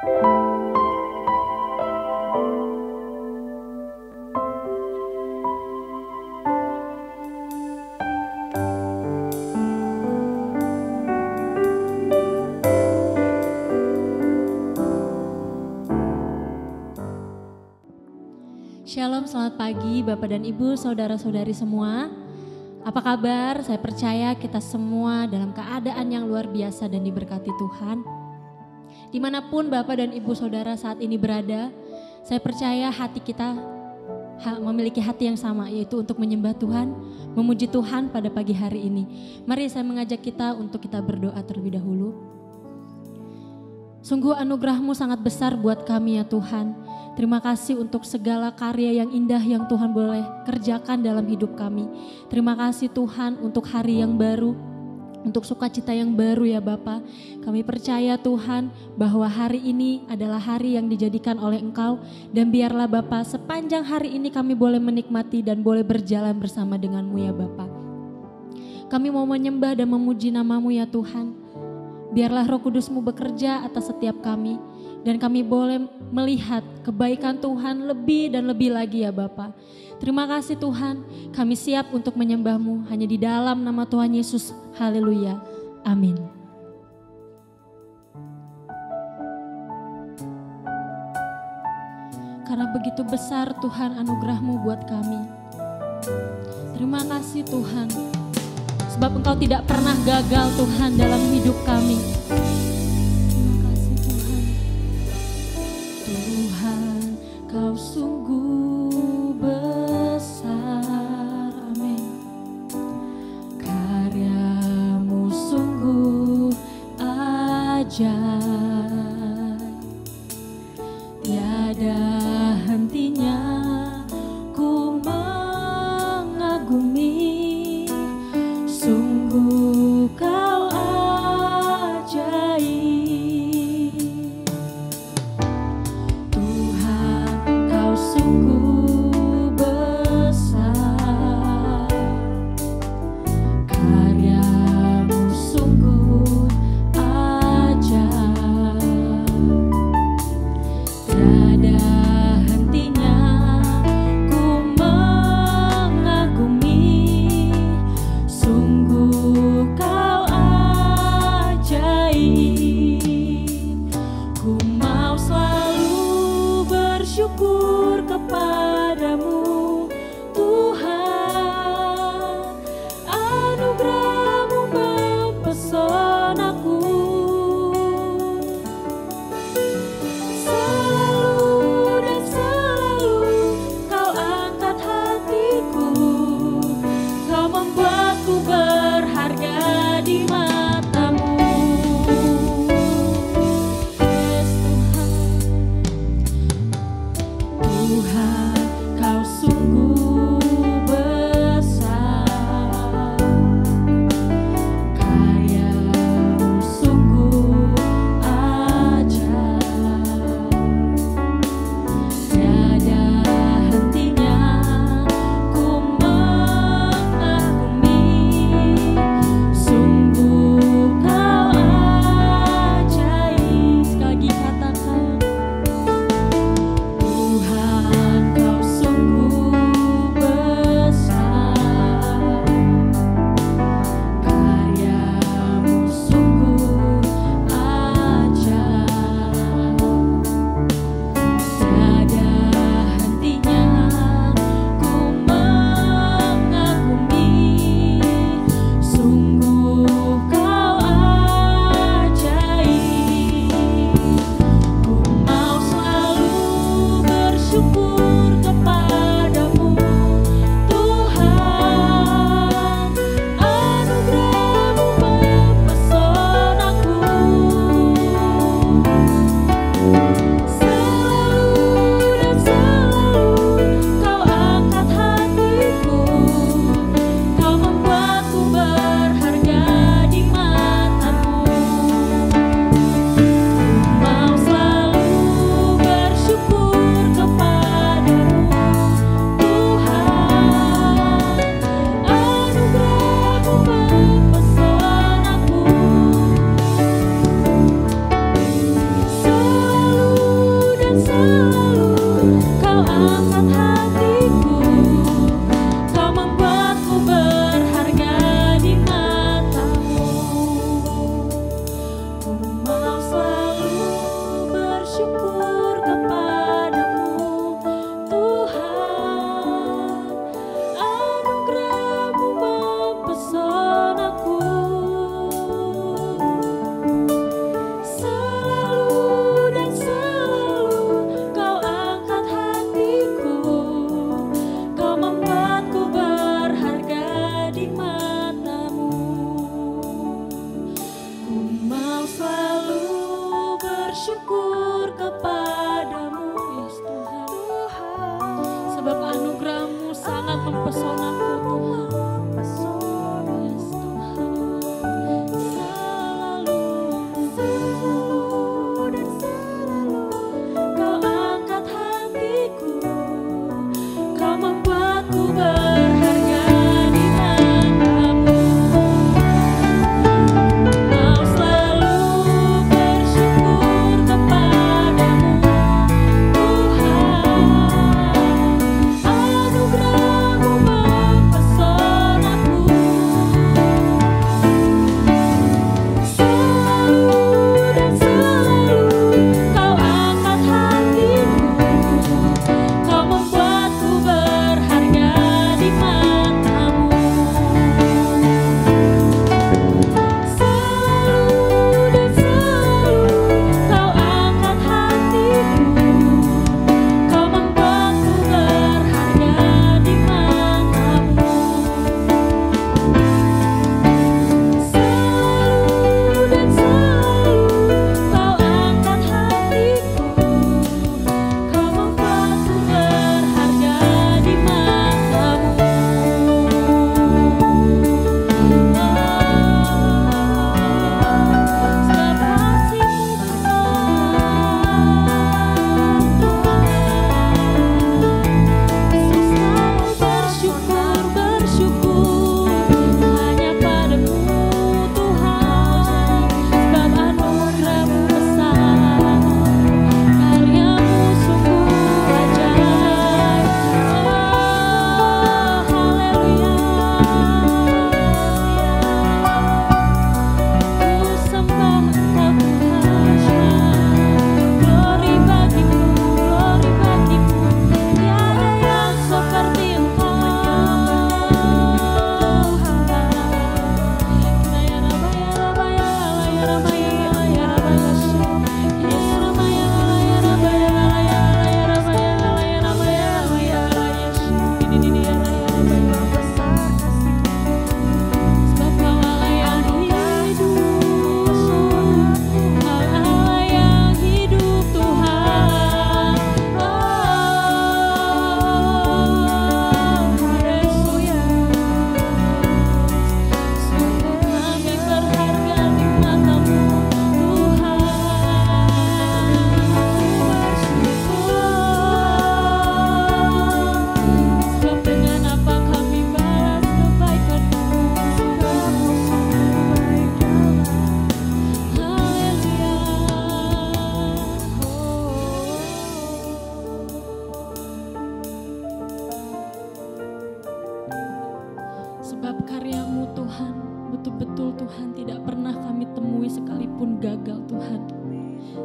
Shalom, selamat pagi Bapak dan Ibu, saudara-saudari semua. Apa kabar? Saya percaya kita semua dalam keadaan yang luar biasa dan diberkati Tuhan. Dimanapun Bapak dan Ibu saudara saat ini berada, saya percaya hati kita memiliki hati yang sama, yaitu untuk menyembah Tuhan, memuji Tuhan pada pagi hari ini. Mari saya mengajak kita untuk kita berdoa terlebih dahulu. Sungguh anugerah-Mu sangat besar buat kami ya Tuhan. Terima kasih untuk segala karya yang indah yang Tuhan boleh kerjakan dalam hidup kami. Terima kasih Tuhan untuk hari yang baru, untuk sukacita yang baru ya Bapa. Kami percaya Tuhan bahwa hari ini adalah hari yang dijadikan oleh Engkau. Dan biarlah Bapa sepanjang hari ini kami boleh menikmati dan boleh berjalan bersama dengan-Mu ya Bapa. Kami mau menyembah dan memuji nama-Mu ya Tuhan. Biarlah Roh Kudus-Mu bekerja atas setiap kami. Dan kami boleh melihat kebaikan Tuhan lebih dan lebih lagi ya Bapa. Terima kasih Tuhan, kami siap untuk menyembah-Mu hanya di dalam nama Tuhan Yesus. Haleluya, amin. Karena begitu besar Tuhan anugerah-Mu buat kami. Terima kasih Tuhan, sebab Engkau tidak pernah gagal Tuhan dalam hidup kami. Kau sungguh besar, amin. Karya-Mu sungguh ajaib, tiada hentinya ku mengagumi. Sungguh Kau ajaib. bersyukur kepadamu, yes Tuhan. Sebab anugerah-Mu sangat mempesonaku Tuhan. Yes Tuhan. Selalu dan selalu Kau angkat hatiku, Kau membuatku berharga di mata-Mu. Mau selalu bersyukur kepadamu Tuhan. Anugerah-Mu mempesonaku. Selalu dan selalu Kau angkat hatiku, Kau membuatku berharga di mata-Mu. Selalu dan selalu Kau angkat hatiku, Kau membuatku berharga di mata-Mu. Selalu dan selalu Kau angkat hatiku, Kau membuatku berharga di mata-Mu. Sebab kasih-Mu besar Tuhan. Selalu bersyukur hanya padamu Tuhan. Sebab anugerah-Mu besar, karya-Mu sungguh ajaib. Haleluya. Ku sembah Engkau Tuhan. Glory bagimu, glory bagimu. Tiada yang seperti Engkau. Sebab Kau Allah yang hidup, Kau Allah yang hidup Tuhan. Haleluya. Sungguh kami berharga di mata-Mu Tuhan. Sebab dengan apa kami balas kebaikan-Mu. Sebab karya-Mu Tuhan, betul-betul Tuhan tidak pernah kami temui sekalipun gagal Tuhan.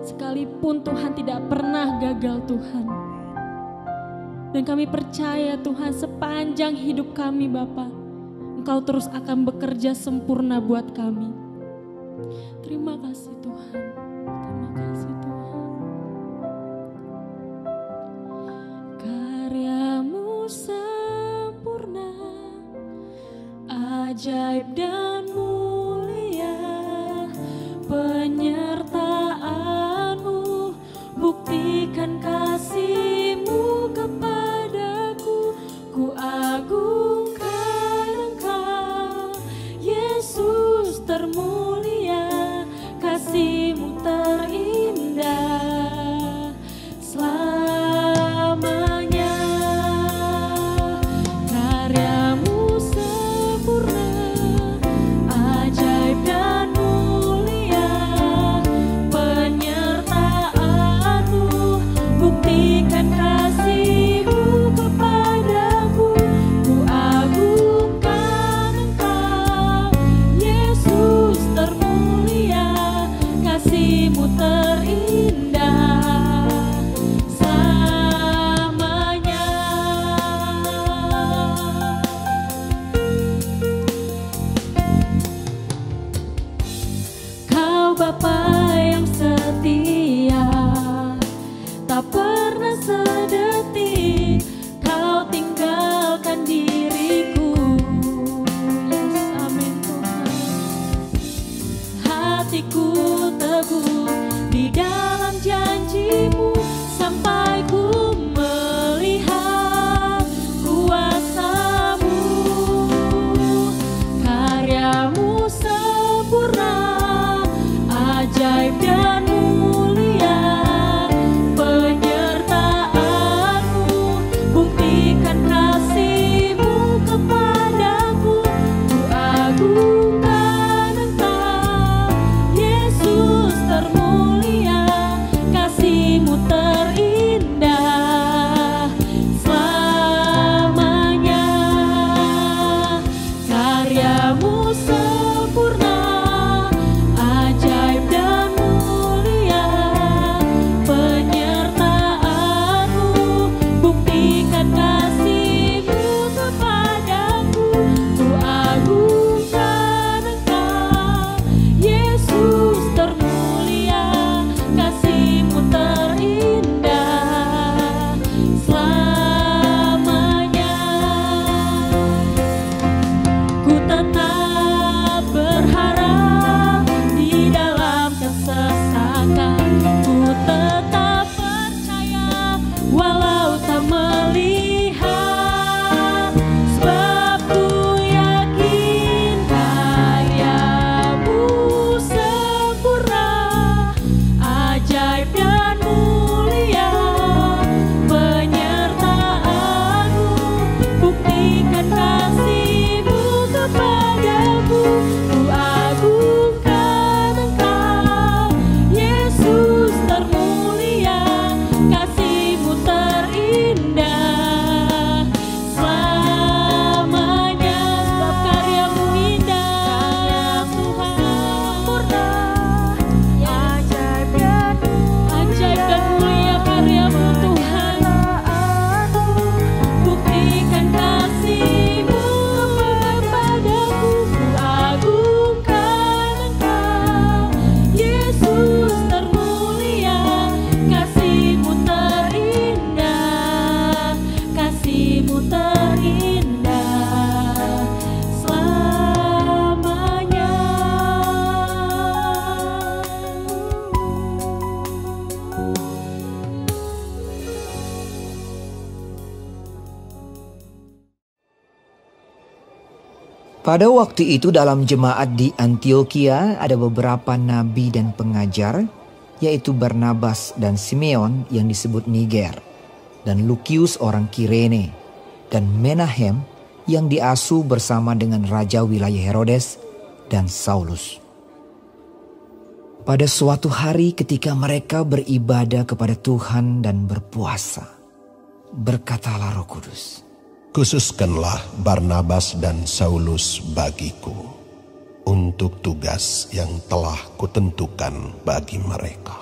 Sekalipun Tuhan tidak pernah gagal Tuhan. Dan kami percaya Tuhan sepanjang hidup kami Bapa, Engkau terus akan bekerja sempurna buat kami. Terima kasih Tuhan. Terima kasih Tuhan. Karya-Mu sempurna, ajaib dan mulia, penyertaan-Mu, buktikan kasih-Mu kepadaku. Ku agungkan Engkau, Yesus termulia, kasih-Mu terindah selamanya. Karya-Mu sempurna, ajaib dan mulia penyertaan-Mu, buktikan kasih-Mu kepadaku. Ku agungkan Engkau, Yesus termulia, kasih-Mu terindah selamanya. Sebab karya-Mu indah, Tuhan sempurna, ajaib dan mulia karya-Mu Tuhan. Buktikan kasih-Mu kepadaku. Ku agungkan Engkau, Yesus termulia, kasih-Mu terindah, kasih-Mu terindah selamanya. Pada waktu itu dalam jemaat di Antiokhia ada beberapa nabi dan pengajar, yaitu Barnabas dan Simeon yang disebut Niger, dan Lukius orang Kirene, dan Menahem yang diasuh bersama dengan raja wilayah Herodes dan Saulus. Pada suatu hari ketika mereka beribadah kepada Tuhan dan berpuasa, berkatalah Roh Kudus, Khususkanlah Barnabas dan Saulus bagiku untuk tugas yang telah kutentukan bagi mereka.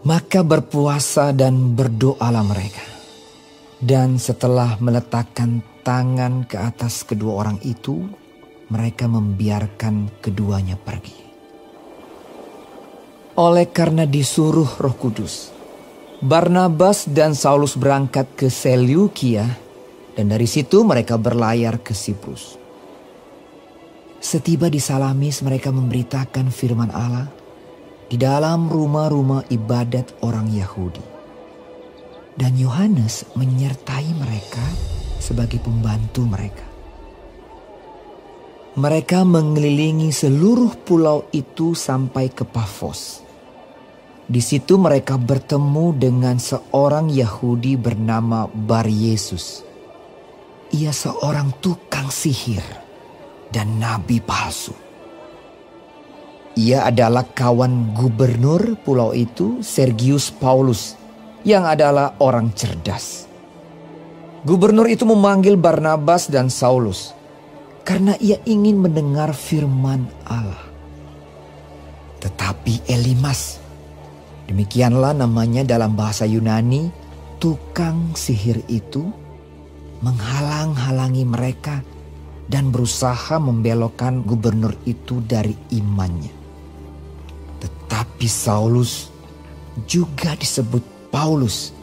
Maka berpuasa dan berdoalah mereka. Dan setelah meletakkan tangan ke atas kedua orang itu, mereka membiarkan keduanya pergi. Oleh karena disuruh Roh Kudus, Barnabas dan Saulus berangkat ke Seleukia, dan dari situ mereka berlayar ke Siprus. Setiba di Salamis mereka memberitakan firman Allah di dalam rumah-rumah ibadat orang Yahudi. Dan Yohanes menyertai mereka sebagai pembantu mereka. Mereka mengelilingi seluruh pulau itu sampai ke Pafos. Di situ mereka bertemu dengan seorang Yahudi bernama Bar-Yesus. Ia seorang tukang sihir dan nabi palsu. Ia adalah kawan gubernur pulau itu, Sergius Paulus, yang adalah orang cerdas. Gubernur itu memanggil Barnabas dan Saulus karena ia ingin mendengar firman Allah. Tetapi Elimas, demikianlah namanya dalam bahasa Yunani, tukang sihir itu, menghalang-halangi mereka dan berusaha membelokkan gubernur itu dari imannya. Tetapi Saulus, juga disebut Paulus,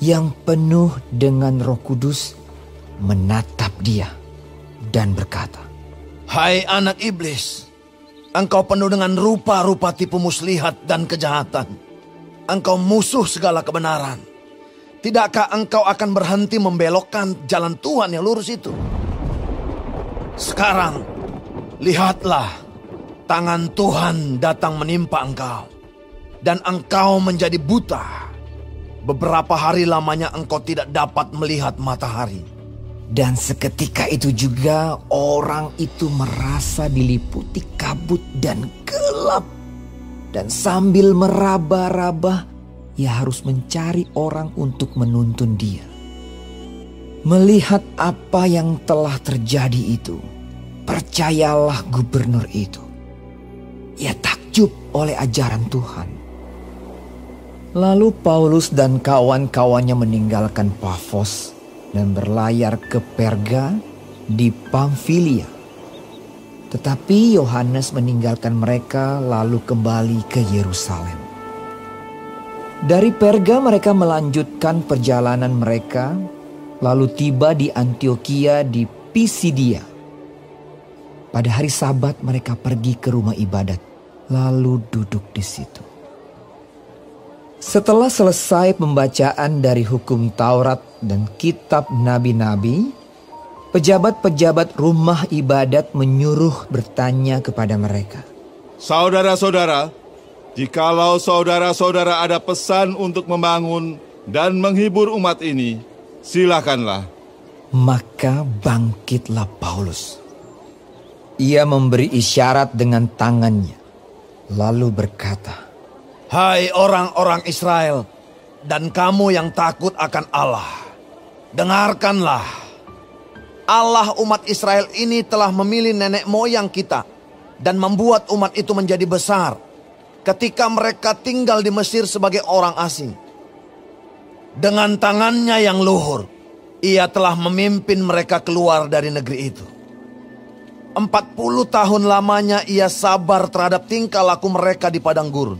yang penuh dengan Roh Kudus, menatap dia dan berkata, Hai anak iblis, engkau penuh dengan rupa-rupa tipu muslihat dan kejahatan. Engkau musuh segala kebenaran. Tidakkah engkau akan berhenti membelokkan jalan Tuhan yang lurus itu? Sekarang, lihatlah, tangan Tuhan datang menimpa engkau, dan engkau menjadi buta. Beberapa hari lamanya engkau tidak dapat melihat matahari. Dan seketika itu juga orang itu merasa diliputi kabut dan gelap. Dan sambil meraba-raba, ia harus mencari orang untuk menuntun dia. Melihat apa yang telah terjadi itu, percayalah gubernur itu. Ia takjub oleh ajaran Tuhan. Lalu Paulus dan kawan-kawannya meninggalkan Pafos dan berlayar ke Perga di Pamfilia. Tetapi Yohanes meninggalkan mereka lalu kembali ke Yerusalem. Dari Perga mereka melanjutkan perjalanan mereka, lalu tiba di Antiokhia di Pisidia. Pada hari Sabat mereka pergi ke rumah ibadat, lalu duduk di situ. Setelah selesai pembacaan dari hukum Taurat dan kitab nabi-nabi, pejabat-pejabat rumah ibadat menyuruh bertanya kepada mereka, Saudara-saudara, Jikalau saudara-saudara ada pesan untuk membangun dan menghibur umat ini, silakanlah. Maka bangkitlah Paulus. Ia memberi isyarat dengan tangannya, lalu berkata, Hai orang-orang Israel, dan kamu yang takut akan Allah, dengarkanlah. Allah umat Israel ini telah memilih nenek moyang kita dan membuat umat itu menjadi besar ketika mereka tinggal di Mesir sebagai orang asing. Dengan tangannya yang luhur, ia telah memimpin mereka keluar dari negeri itu. 40 tahun lamanya ia sabar terhadap tingkah laku mereka di padang gurun.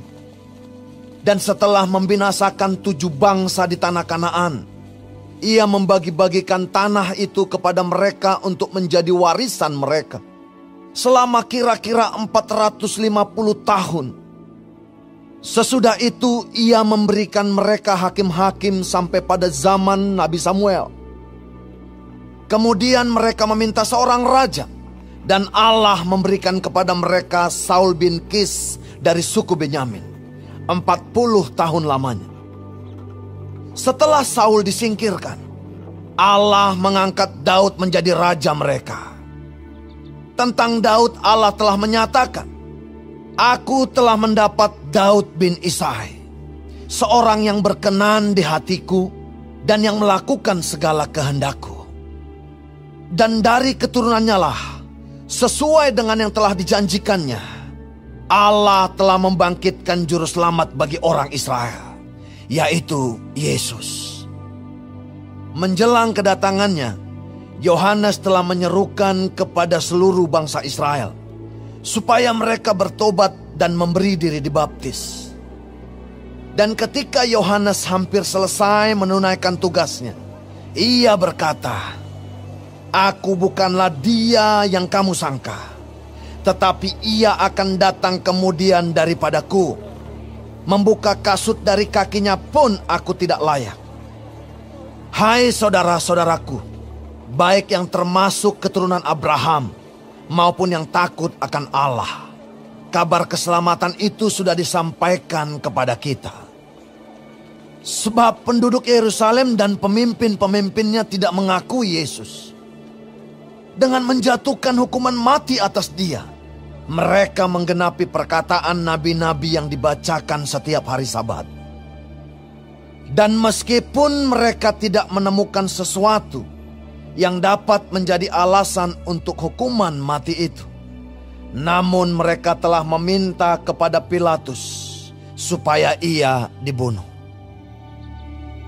Dan setelah membinasakan 7 bangsa di tanah Kanaan, ia membagi-bagikan tanah itu kepada mereka untuk menjadi warisan mereka. Selama kira-kira 450 tahun. Sesudah itu ia memberikan mereka hakim-hakim sampai pada zaman Nabi Samuel. Kemudian mereka meminta seorang raja. Dan Allah memberikan kepada mereka Saul bin Kis dari suku Benyamin. 40 tahun lamanya. Setelah Saul disingkirkan, Allah mengangkat Daud menjadi raja mereka. Tentang Daud Allah telah menyatakan, Aku telah mendapat Daud bin Isai, seorang yang berkenan di hatiku dan yang melakukan segala kehendakku. Dan dari keturunannya lah, sesuai dengan yang telah dijanjikannya, Allah telah membangkitkan juru selamat bagi orang Israel, yaitu Yesus. Menjelang kedatangannya, Yohanes telah menyerukan kepada seluruh bangsa Israel supaya mereka bertobat dan memberi diri dibaptis. Dan ketika Yohanes hampir selesai menunaikan tugasnya, ia berkata, Aku bukanlah dia yang kamu sangka, tetapi ia akan datang kemudian daripadaku. Membuka kasut dari kakinya pun aku tidak layak. Hai saudara-saudaraku, baik yang termasuk keturunan Abraham maupun yang takut akan Allah, kabar keselamatan itu sudah disampaikan kepada kita. Sebab penduduk Yerusalem dan pemimpin-pemimpinnya tidak mengakui Yesus. Dengan menjatuhkan hukuman mati atas dia, mereka menggenapi perkataan nabi-nabi yang dibacakan setiap hari Sabat. Dan meskipun mereka tidak menemukan sesuatu yang dapat menjadi alasan untuk hukuman mati itu, namun mereka telah meminta kepada Pilatus supaya ia dibunuh.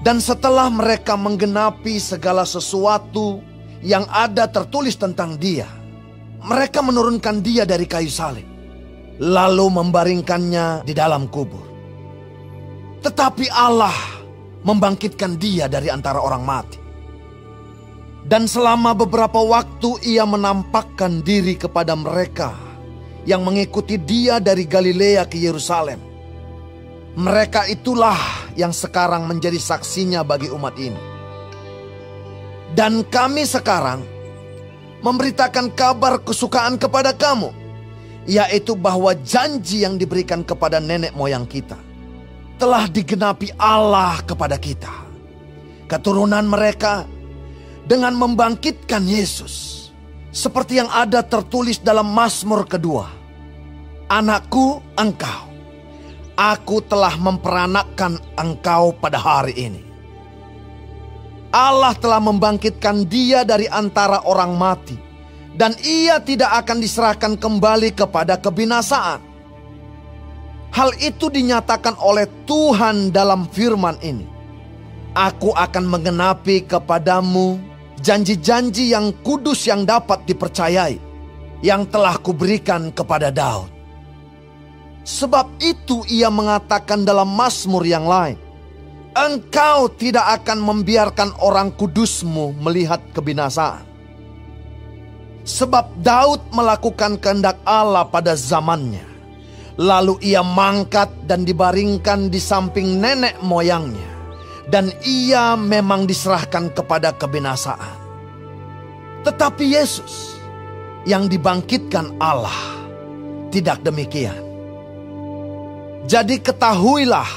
Dan setelah mereka menggenapi segala sesuatu yang ada tertulis tentang dia, mereka menurunkan dia dari kayu salib, lalu membaringkannya di dalam kubur. Tetapi Allah membangkitkan dia dari antara orang mati. Dan selama beberapa waktu ia menampakkan diri kepada mereka yang mengikuti dia dari Galilea ke Yerusalem. Mereka itulah yang sekarang menjadi saksinya bagi umat ini. Dan kami sekarang memberitakan kabar kesukaan kepada kamu, yaitu bahwa janji yang diberikan kepada nenek moyang kita telah digenapi Allah kepada kita. Keturunan mereka dengan membangkitkan Yesus, seperti yang ada tertulis dalam Mazmur kedua. Anakku, engkau, aku telah memperanakkan engkau pada hari ini. Allah telah membangkitkan dia dari antara orang mati, dan ia tidak akan diserahkan kembali kepada kebinasaan. Hal itu dinyatakan oleh Tuhan dalam firman ini. Aku akan menggenapi kepadamu janji-janji yang kudus yang dapat dipercayai, yang telah kuberikan kepada Daud. Sebab itu ia mengatakan dalam Mazmur yang lain, Engkau tidak akan membiarkan orang kudusmu melihat kebinasaan. Sebab Daud melakukan kehendak Allah pada zamannya. Lalu ia mangkat dan dibaringkan di samping nenek moyangnya. Dan ia memang diserahkan kepada kebinasaan. Tetapi Yesus yang dibangkitkan Allah tidak demikian. Jadi ketahuilah,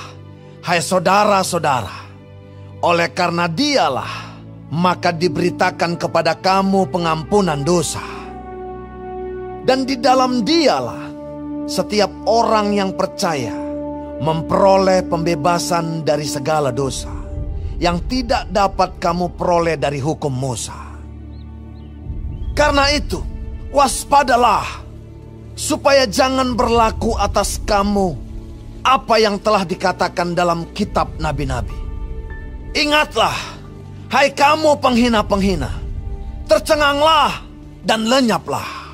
hai saudara-saudara, oleh karena Dialah, maka diberitakan kepada kamu pengampunan dosa. Dan di dalam Dialah, setiap orang yang percaya memperoleh pembebasan dari segala dosa yang tidak dapat kamu peroleh dari hukum Musa. Karena itu, waspadalah, supaya jangan berlaku atas kamu apa yang telah dikatakan dalam kitab nabi-nabi. Ingatlah, hai kamu penghina-penghina, tercenganglah dan lenyaplah.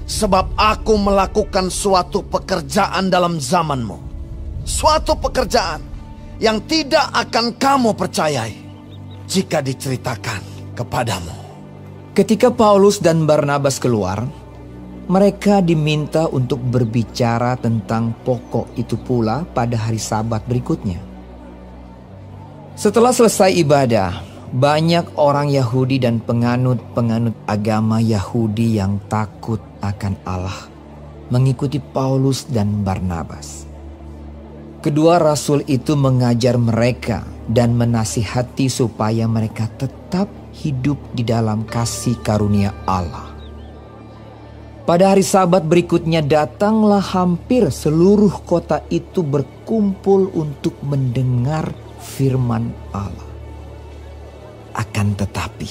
Sebab aku melakukan suatu pekerjaan dalam zamanmu, suatu pekerjaan yang tidak akan kamu percayai jika diceritakan kepadamu. Ketika Paulus dan Barnabas keluar, mereka diminta untuk berbicara tentang pokok itu pula pada hari Sabat berikutnya. Setelah selesai ibadah, banyak orang Yahudi dan penganut-penganut agama Yahudi yang takut akan Allah mengikuti Paulus dan Barnabas. Kedua rasul itu mengajar mereka dan menasihati supaya mereka tetap hidup di dalam kasih karunia Allah. Pada hari Sabat berikutnya datanglah hampir seluruh kota itu berkumpul untuk mendengar firman Allah. Akan tetapi,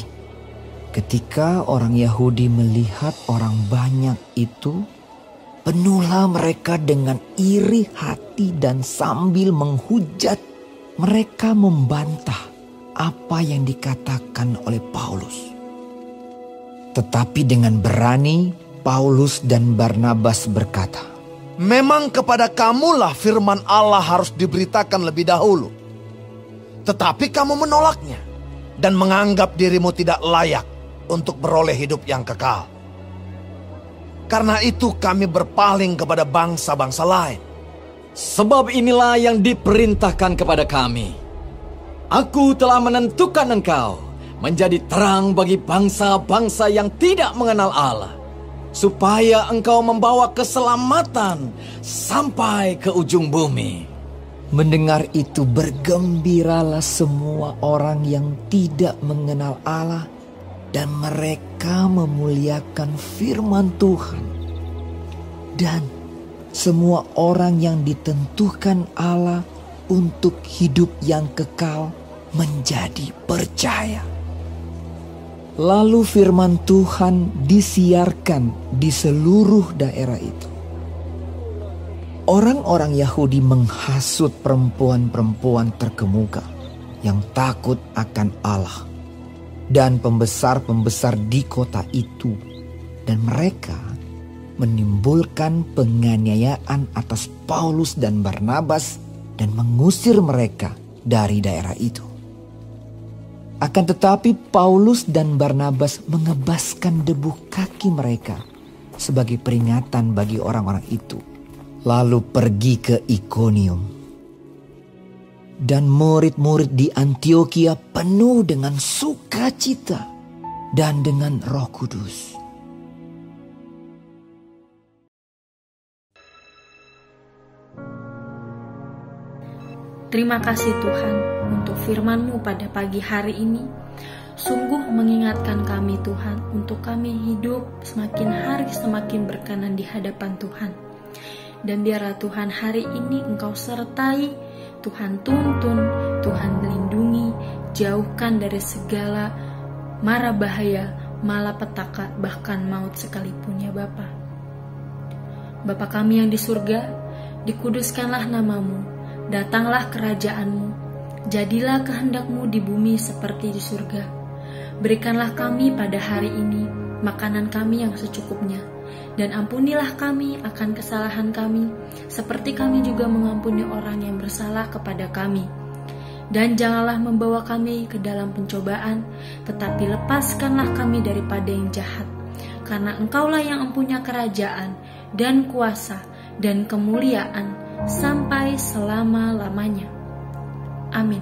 ketika orang Yahudi melihat orang banyak itu, penuhlah mereka dengan iri hati dan sambil menghujat, mereka membantah apa yang dikatakan oleh Paulus. Tetapi dengan berani, Paulus dan Barnabas berkata, memang kepada kamulah firman Allah harus diberitakan lebih dahulu. Tetapi kamu menolaknya dan menganggap dirimu tidak layak untuk beroleh hidup yang kekal. Karena itu kami berpaling kepada bangsa-bangsa lain. Sebab inilah yang diperintahkan kepada kami. Aku telah menentukan engkau menjadi terang bagi bangsa-bangsa yang tidak mengenal Allah, supaya engkau membawa keselamatan sampai ke ujung bumi. mendengar itu bergembiralah semua orang yang tidak mengenal Allah, dan mereka memuliakan firman Tuhan. Dan semua orang yang ditentukan Allah untuk hidup yang kekal menjadi percaya. Lalu firman Tuhan disiarkan di seluruh daerah itu. Orang-orang Yahudi menghasut perempuan-perempuan terkemuka yang takut akan Allah dan pembesar-pembesar di kota itu, dan mereka menimbulkan penganiayaan atas Paulus dan Barnabas dan mengusir mereka dari daerah itu. Akan tetapi Paulus dan Barnabas mengebaskan debu kaki mereka sebagai peringatan bagi orang-orang itu, lalu pergi ke Ikonium. Dan murid-murid di Antiokhia penuh dengan sukacita dan dengan Roh Kudus. Terima kasih Tuhan untuk firman-Mu pada pagi hari ini. Sungguh mengingatkan kami Tuhan untuk kami hidup semakin hari semakin berkenan di hadapan Tuhan. Dan biarlah Tuhan hari ini Engkau sertai, Tuhan tuntun, Tuhan melindungi, jauhkan dari segala mara bahaya, malapetaka, bahkan maut sekalipun ya Bapa. Bapa kami yang di surga, dikuduskanlah nama-Mu, datanglah kerajaan-Mu, jadilah kehendak-Mu di bumi seperti di surga. Berikanlah kami pada hari ini makanan kami yang secukupnya, dan ampunilah kami akan kesalahan kami, seperti kami juga mengampuni orang yang bersalah kepada kami. Dan janganlah membawa kami ke dalam pencobaan, tetapi lepaskanlah kami daripada yang jahat. Karena Engkaulah yang mempunyai kerajaan, dan kuasa, dan kemuliaan, sampai selama-lamanya. Amin.